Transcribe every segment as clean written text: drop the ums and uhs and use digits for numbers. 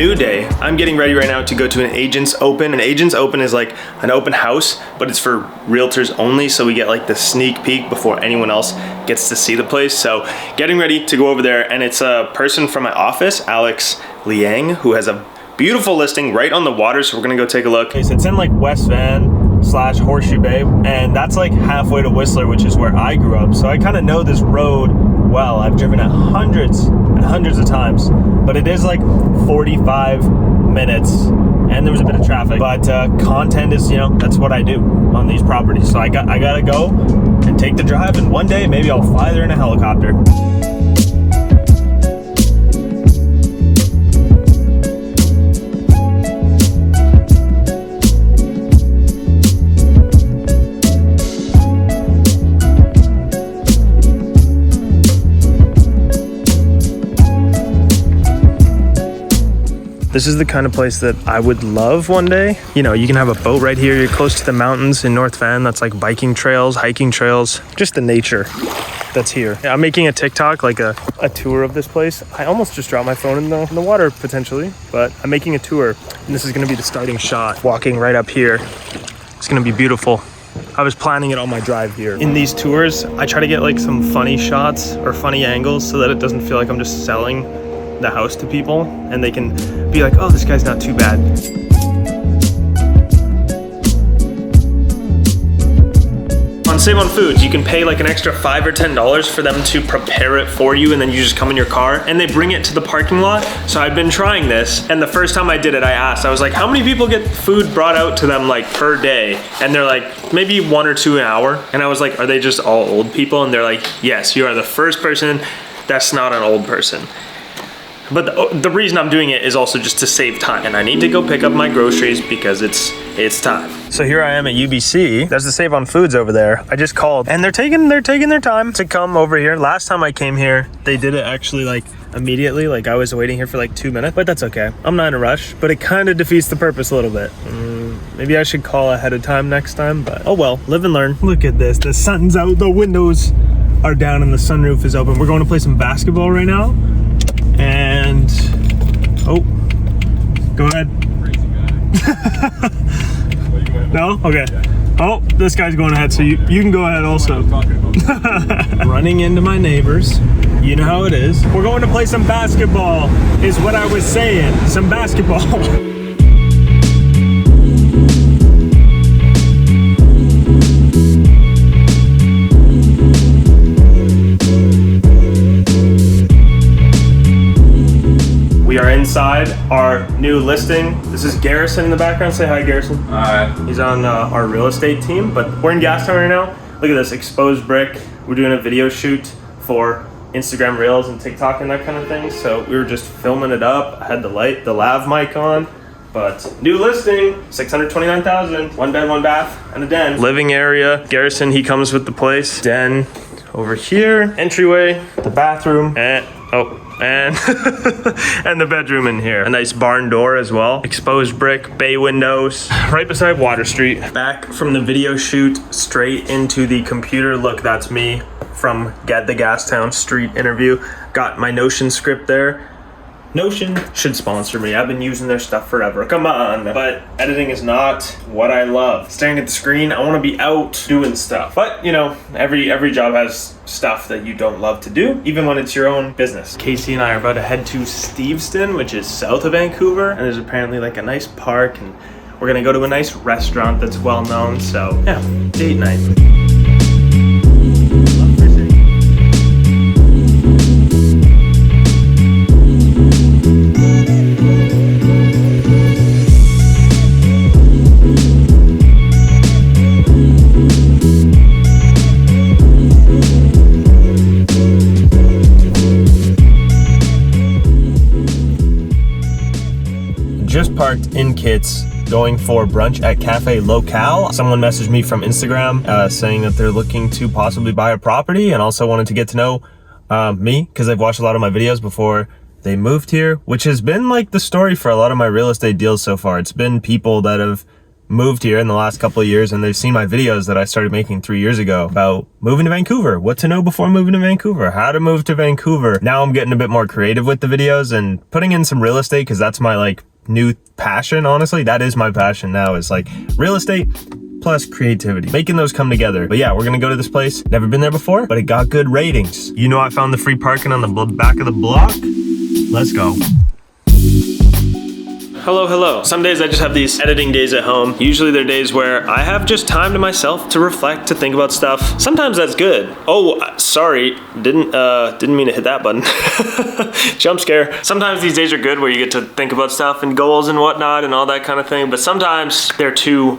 new day. I'm getting ready right now to go to an agent's open. An agent's open is like an open house, but it's for realtors only, so we get like the sneak peek before anyone else gets to see the place. So getting ready to go over there, and it's a person from my office, Alex Liang, who has a beautiful listing right on the water, so we're gonna go take a look. Okay, so it's in like West Van / Horseshoe Bay, and that's like halfway to Whistler, which is where I grew up. So I kind of know this road well. I've driven it hundreds and hundreds of times, but it is like 45 minutes, and there was a bit of traffic. But content is, you know, that's what I do on these properties. So I gotta go and take the drive, and one day maybe I'll fly there in a helicopter. This is the kind of place that I would love one day. You know, you can have a boat right here. You're close to the mountains in North Van. That's like biking trails, hiking trails, just the nature that's here. Yeah, I'm making a TikTok, like a tour of this place. I almost just dropped my phone in the water potentially, but I'm making a tour, and this is gonna be the starting shot. Walking right up here. It's gonna be beautiful. I was planning it on my drive here. In these tours, I try to get like some funny shots or funny angles so that it doesn't feel like I'm just selling the house to people, and they can be like, oh, this guy's not too bad. On Save on Foods, you can pay like an extra $5 or $10 for them to prepare it for you, and then you just come in your car and they bring it to the parking lot. So I've been trying this, and the first time I did it, I asked, I was like, how many people get food brought out to them like per day? And they're like, maybe 1 or 2 an hour. And I was like, are they just all old people? And they're like, yes, you are the first person that's not an old person. But the reason I'm doing it is also just to save time, and I need to go pick up my groceries because it's time. So here I am at UBC. There's the Save on Foods over there. I just called, and they're taking their time to come over here. Last time I came here, they did it actually like immediately. Like I was waiting here for like 2 minutes, but that's okay. I'm not in a rush, but it kind of defeats the purpose a little bit. Maybe I should call ahead of time next time, but oh well, live and learn. Look at this, the sun's out, the windows are down, and the sunroof is open. We're going to play some basketball right now. And oh, go ahead. No? Okay. Oh, this guy's going ahead, so you can go ahead also. Running into my neighbors. You know how it is. We're going to play some basketball, is what I was saying. Some basketball. We are inside our new listing. This is Garrison in the background. Say hi, Garrison. Hi. He's on our real estate team, but we're in Gastown right now. Look at this, exposed brick. We're doing a video shoot for Instagram Reels and TikTok and that kind of thing. So we were just filming it up. I had the lav mic on, but new listing, $629,000, 1 bed, 1 bath, and a den. Living area. Garrison, he comes with the place. Den over here. Entryway, the bathroom, and and the bedroom in here. A nice barn door as well. Exposed brick, bay windows, right beside Water Street. Back from the video shoot, straight into the computer. Look, that's me from the Gastown Street interview. Got my Notion script there. Notion should sponsor me. I've been using their stuff forever. Come on. But editing is not what I love. Staring at the screen, I want to be out doing stuff. But, you know, every job has stuff that you don't love to do, even when it's your own business. Casey and I are about to head to Steveston, which is south of Vancouver. And there's apparently like a nice park, and we're going to go to a nice restaurant that's well known. So, yeah, date night. Just parked in Kits, going for brunch at Cafe Locale. Someone messaged me from Instagram saying that they're looking to possibly buy a property, and also wanted to get to know me, because they've watched a lot of my videos before they moved here, which has been like the story for a lot of my real estate deals so far. It's been people that have moved here in the last couple of years and they've seen my videos that I started making 3 years ago about moving to Vancouver, what to know before moving to Vancouver, how to move to Vancouver. Now I'm getting a bit more creative with the videos and putting in some real estate because that's my like new passion. Honestly, that is my passion now, is like real estate plus creativity, making those come together. But yeah, we're gonna go to this place. Never been there before, but it got good ratings. You know, I found the free parking on the back of the block. Let's go. Hello. Some days I just have these editing days at home. Usually they're days where I have just time to myself to reflect, to think about stuff. Sometimes that's good. Oh, sorry, didn't mean to hit that button. Jump scare. Sometimes these days are good where you get to think about stuff and goals and whatnot and all that kind of thing, but sometimes they're too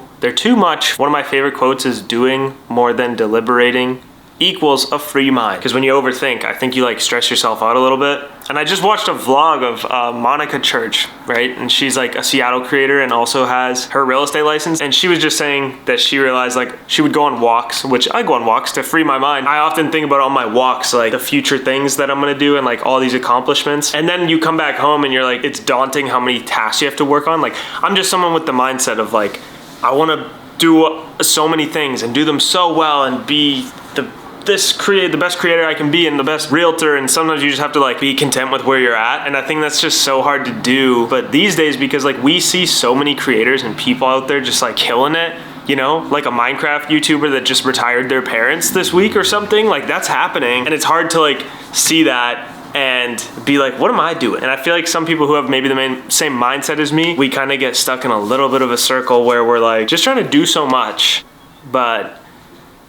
much. One of my favorite quotes is doing more than deliberating equals a free mind. Because when you overthink, I think you like stress yourself out a little bit. And I just watched a vlog of Monica Church, right? And she's like a Seattle creator and also has her real estate license. And she was just saying that she realized like she would go on walks, which I go on walks to free my mind. I often think about on my walks, like the future things that I'm gonna do and like all these accomplishments. And then you come back home and you're like, it's daunting how many tasks you have to work on. Like I'm just someone with the mindset of like, I wanna do so many things and do them so well and be the best creator I can be and the best realtor, and sometimes you just have to like be content with where you're at, and I think that's just so hard to do. But these days, because like we see so many creators and people out there just like killing it, you know, like a Minecraft YouTuber that just retired their parents this week or something, like that's happening, and it's hard to like see that and be like, what am I doing? And I feel like some people who have maybe the same mindset as me, we kind of get stuck in a little bit of a circle where we're like just trying to do so much, but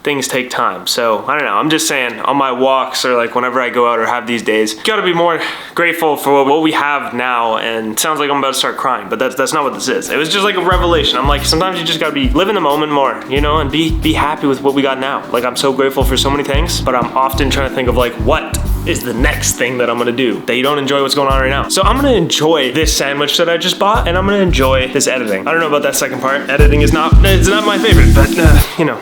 things take time. So I don't know, I'm just saying on my walks or like whenever I go out or have these days, gotta be more grateful for what we have now. And it sounds like I'm about to start crying, but that's not what this is. It was just like a revelation. I'm like, sometimes you just gotta be live in the moment more, you know, and be happy with what we got now. Like I'm so grateful for so many things, but I'm often trying to think of like, what is the next thing that I'm gonna do that you don't enjoy what's going on right now. So I'm gonna enjoy this sandwich that I just bought, and I'm gonna enjoy this editing. I don't know about that second part. Editing is not my favorite, but you know.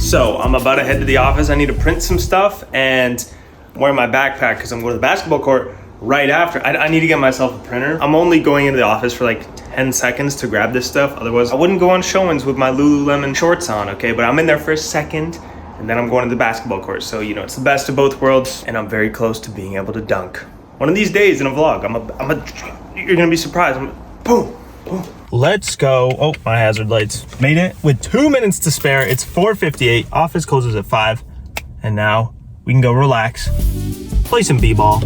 So I'm about to head to the office. I need to print some stuff and I'm wearing my backpack because I'm going to the basketball court right after. I need to get myself a printer. I'm only going into the office for like 10 seconds to grab this stuff. Otherwise, I wouldn't go on showings with my Lululemon shorts on, okay? But I'm in there for a second and then I'm going to the basketball court. So, you know, it's the best of both worlds and I'm very close to being able to dunk. One of these days in a vlog, you're gonna be surprised. Boom, boom. Let's go. Oh, my hazard lights. Made it with 2 minutes to spare. It's 4:58. Office closes at 5. And now we can go relax, play some b-ball.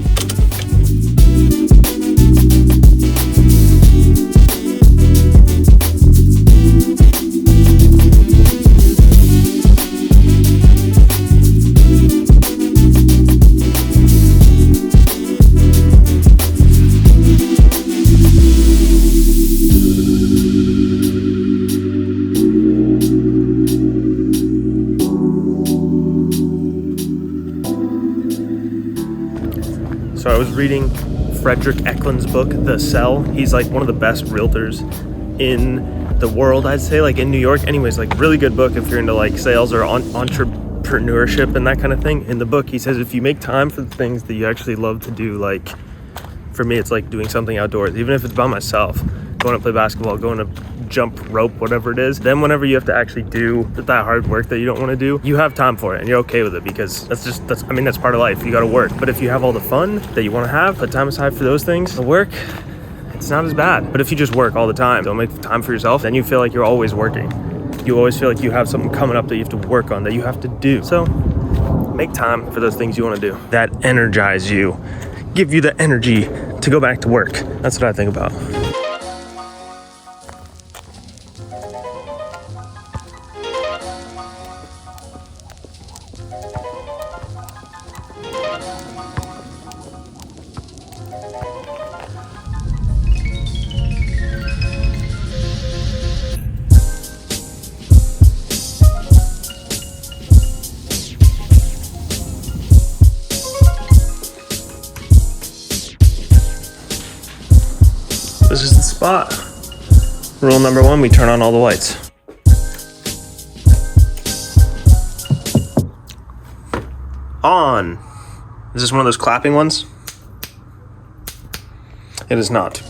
So I was reading Frederick Eklund's book, The Sell. He's like one of the best realtors in the world, I'd say, like in New York. Anyways, like really good book if you're into like sales or entrepreneurship and that kind of thing. In the book, he says if you make time for the things that you actually love to do, like for me, it's like doing something outdoors, even if it's by myself, going to play basketball, going to jump rope, whatever it is. Then whenever you have to actually do that hard work that you don't want to do, you have time for it and you're okay with it because that's part of life. You got to work. But if you have all the fun that you want to have, put time aside for those things, the work, it's not as bad. But if you just work all the time, don't make time for yourself, then you feel like you're always working. You always feel like you have something coming up that you have to work on, that you have to do. So make time for those things you want to do that energize you, give you the energy to go back to work. That's what I think about. spot. Rule number 1, we turn on all the lights. On. Is this one of those clapping ones? It is not.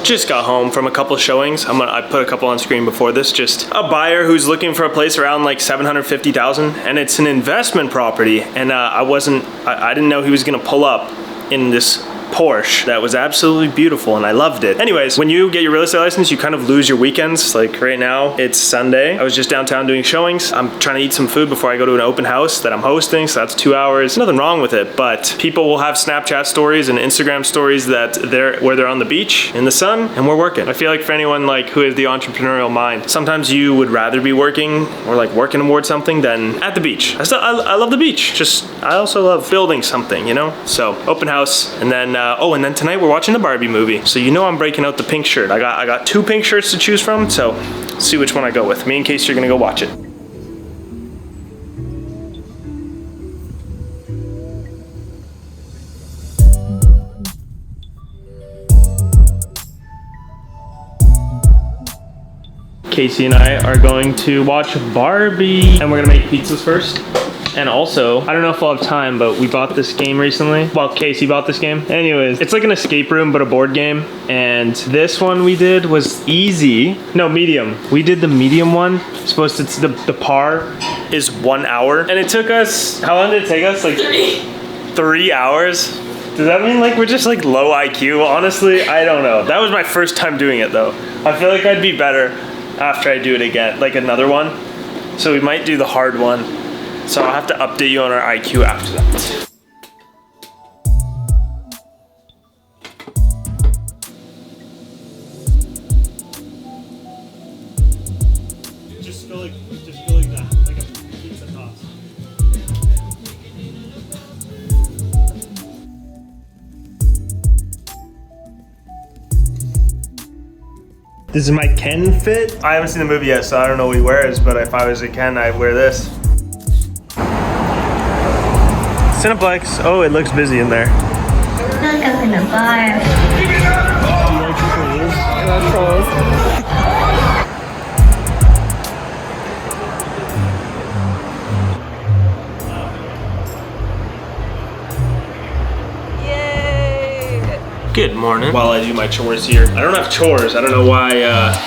Just got home from a couple showings. I put a couple on screen before this. Just a buyer who's looking for a place around like $750,000, and it's an investment property. And I didn't know he was gonna pull up in this Porsche that was absolutely beautiful, and I loved it. Anyways, when you get your real estate license, you kind of lose your weekends. Like right now, it's Sunday. I was just downtown doing showings. I'm trying to eat some food before I go to an open house that I'm hosting, so that's 2 hours. Nothing wrong with it, but people will have Snapchat stories and Instagram stories that where they're on the beach in the sun, and we're working. I feel like for anyone like who has the entrepreneurial mind, sometimes you would rather be working or like working towards something than at the beach. I love the beach. Just I also love building something, you know. So open house, and then and then tonight we're watching the Barbie movie. So you know I'm breaking out the pink shirt. I got 2 pink shirts to choose from, so see which one I go with. Me and Casey are gonna go watch it. Casey and I are going to watch Barbie, and we're gonna make pizzas first. And also, I don't know if we'll have time, but we bought this game recently. Well, Casey bought this game. Anyways, it's like an escape room, but a board game. And this one we did was easy. No, medium. We did the medium one. Supposed to, the par is 1 hour. And it took us, how long did it take us? Like 3 hours? Does that mean like we're just like low IQ? Honestly, I don't know. That was my first time doing it though. I feel like I'd be better after I do it again, like another one. So we might do the hard one. So I'll have to update you on our IQ after that. Just go like that, like a pizza toss. This is my Ken fit. I haven't seen the movie yet, so I don't know what he wears, but if I was a Ken, I'd wear this. Cineplex. Oh, it looks busy in there. Look up in the bar. Yay! Good morning. While I do my chores here. I don't have chores. I don't know why.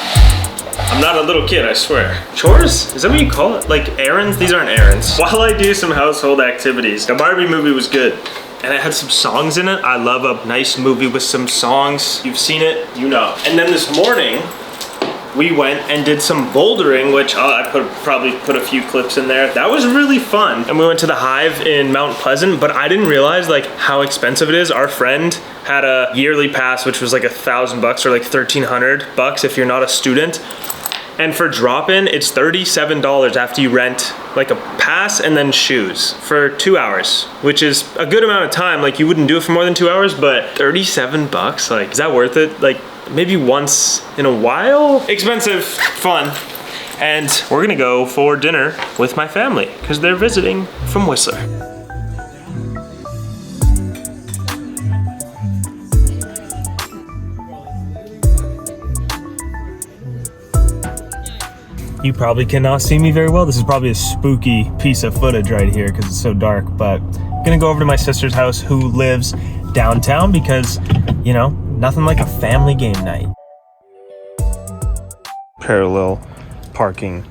I'm not a little kid, I swear. Chores? Is that what you call it? Like errands? These aren't errands. While I do some household activities. The Barbie movie was good. And it had some songs in it. I love a nice movie with some songs. You've seen it, you know. And then this morning, we went and did some bouldering, which I probably put a few clips in there. That was really fun. And we went to the Hive in Mount Pleasant, but I didn't realize like how expensive it is. Our friend had a yearly pass, which was like $1,000 or like $1,300 if you're not a student. And for drop-in, it's $37 after you rent like a pass and then shoes for 2 hours, which is a good amount of time. Like you wouldn't do it for more than 2 hours, but $37, like is that worth it? Like maybe once in a while? Expensive, fun. And we're gonna go for dinner with my family because they're visiting from Whistler. You probably cannot see me very well. This is probably a spooky piece of footage right here because it's so dark, but I'm gonna go over to my sister's house who lives downtown because, you know, nothing like a family game night. Parallel parking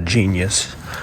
genius.